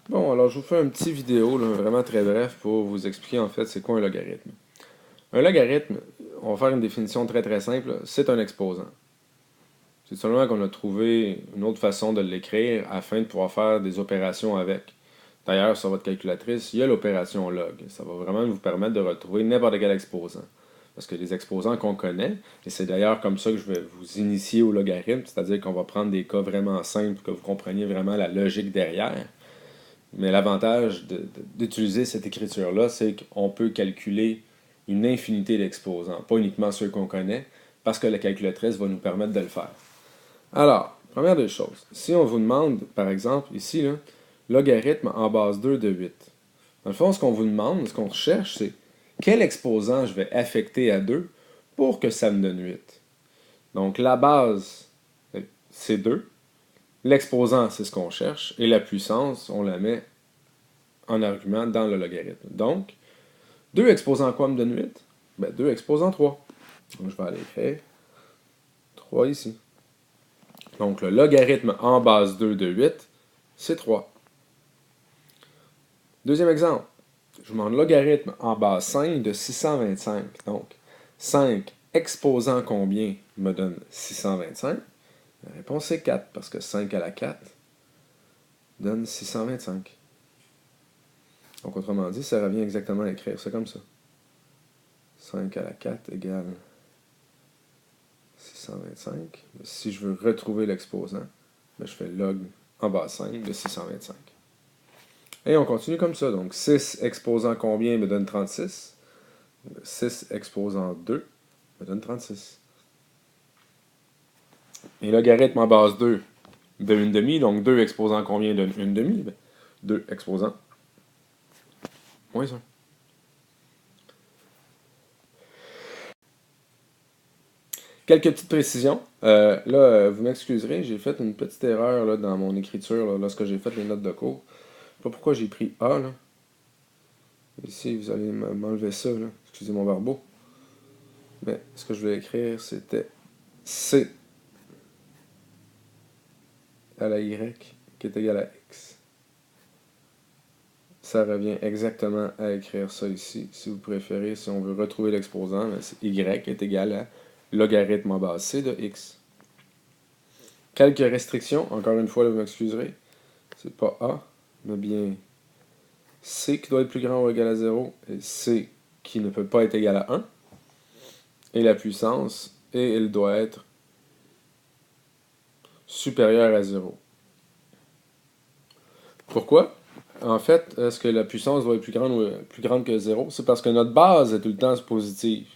Bon, alors je vous fais une petite vidéo, là, vraiment très bref, pour vous expliquer en fait c'est quoi un logarithme. Un logarithme, on va faire une définition très très simple, là, c'est un exposant. C'est seulement qu'on a trouvé une autre façon de l'écrire afin de pouvoir faire des opérations avec. D'ailleurs, sur votre calculatrice, il y a l'opération log. Ça va vraiment vous permettre de retrouver n'importe quel exposant. Parce que les exposants qu'on connaît, et c'est d'ailleurs comme ça que je vais vous initier au logarithme, c'est-à-dire qu'on va prendre des cas vraiment simples, que vous compreniez vraiment la logique derrière. Mais l'avantage d'utiliser cette écriture-là, c'est qu'on peut calculer une infinité d'exposants, pas uniquement ceux qu'on connaît, parce que la calculatrice va nous permettre de le faire. Alors, première des choses, si on vous demande, par exemple, ici, là, logarithme en base 2 de 8. Dans le fond, ce qu'on vous demande, ce qu'on recherche, c'est quel exposant je vais affecter à 2 pour que ça me donne 8. Donc, la base, c'est 2. L'exposant, c'est ce qu'on cherche. Et la puissance, on la met en argument dans le logarithme. Donc, 2 exposant quoi me donne 8? Ben, 2 exposant 3. Donc, je vais aller écrire 3 ici. Donc, le logarithme en base 2 de 8, c'est 3. Deuxième exemple. Je vous demande logarithme en base 5 de 625. Donc, 5 exposant combien me donne 625? La réponse est 4, parce que 5 à la 4 donne 625. Donc, autrement dit, ça revient exactement à écrire ça comme ça. 5 à la 4 égale 625. Si je veux retrouver l'exposant, ben je fais log en base 5 de 625. Et on continue comme ça. Donc 6 exposant combien me donne 36. 6 exposant 2 me donne 36. Et logarithme en base 2 de 1 demi. Donc 2 exposant combien donne 1 demi? Ben, 2 exposant moins 1. Quelques petites précisions. Vous m'excuserez, j'ai fait une petite erreur là, dans mon écriture là, lorsque j'ai fait les notes de cours. Je sais pas pourquoi j'ai pris A là. Ici, vous allez m'enlever ça, là. Excusez mon barbeau. Mais ce que je voulais écrire, c'était C à la Y qui est égal à X. Ça revient exactement à écrire ça ici. Si vous préférez, si on veut retrouver l'exposant, c'est Y est égal à logarithme en base C de X. Quelques restrictions, encore une fois, vous m'excuserez. C'est pas A, mais bien C qui doit être plus grand ou égal à 0 et C qui ne peut pas être égal à 1. Et la puissance, et elle doit être supérieure à 0. Pourquoi? En fait, est-ce que la puissance doit être plus grande que 0? C'est parce que notre base est tout le temps positive.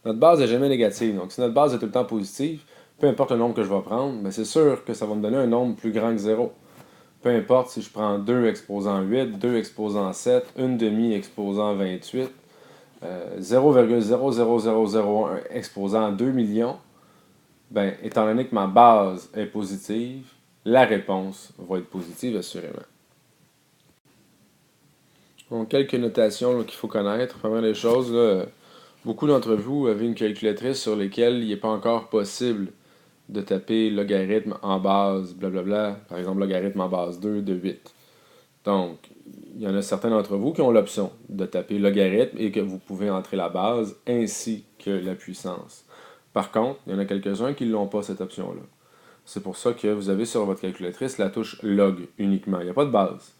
Notre base n'est jamais négative. Donc, si notre base est tout le temps positive, peu importe le nombre que je vais prendre, mais c'est sûr que ça va me donner un nombre plus grand que 0. Peu importe si je prends 2 exposant 8, 2 exposant 7, 1 demi exposant 28, 0,00001 exposant 2 millions, ben, étant donné que ma base est positive, la réponse va être positive assurément. Donc, quelques notations qu'il faut connaître. Première des choses, là, beaucoup d'entre vous avez une calculatrice sur laquelle il n'est pas encore possible de taper logarithme en base, blablabla, par exemple logarithme en base 2 de 8. Donc, il y en a certains d'entre vous qui ont l'option de taper logarithme et que vous pouvez entrer la base ainsi que la puissance. Par contre, il y en a quelques-uns qui ne l'ont pas cette option-là. C'est pour ça que vous avez sur votre calculatrice la touche log uniquement. Il n'y a pas de base.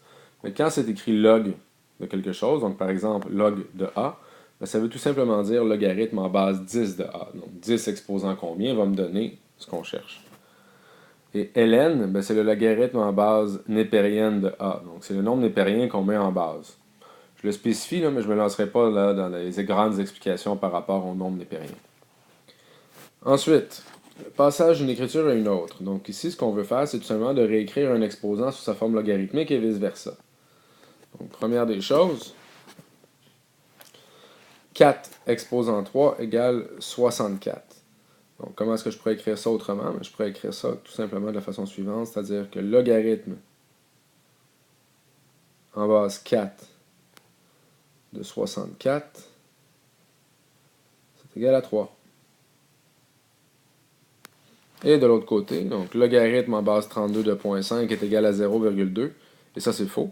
Mais quand c'est écrit log de quelque chose, donc par exemple log de A, ben ça veut tout simplement dire logarithme en base 10 de A. Donc 10 exposant combien va me donner ce qu'on cherche. Et ln, ben c'est le logarithme en base népérienne de A. Donc c'est le nombre népérien qu'on met en base. Je le spécifie, là, mais je ne me lancerai pas là, dans les grandes explications par rapport au nombre népérien. Ensuite, passage d'une écriture à une autre. Donc ici, ce qu'on veut faire, c'est tout simplement de réécrire un exposant sous sa forme logarithmique et vice-versa. Donc, première des choses, 4 exposant 3 égale 64. Donc, comment est-ce que je pourrais écrire ça autrement? Je pourrais écrire ça tout simplement de la façon suivante, c'est-à-dire que logarithme en base 4 de 64, c'est égal à 3. Et de l'autre côté, donc logarithme en base 32 de 0.5 est égal à 0,2. Et ça, c'est faux.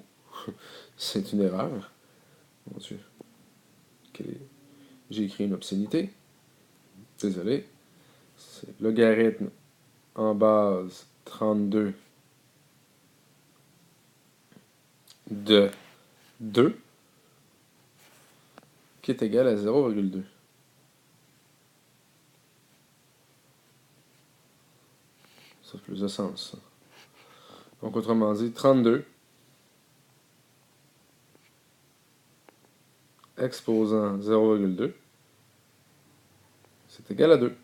C'est une erreur. Mon Dieu. J'ai écrit une obscénité. Désolé. C'est logarithme en base 32 de 2 qui est égal à 0,2. Ça fait plus de sens. Ça. Donc, autrement dit, 32 exposant 0,2, c'est égal à 2.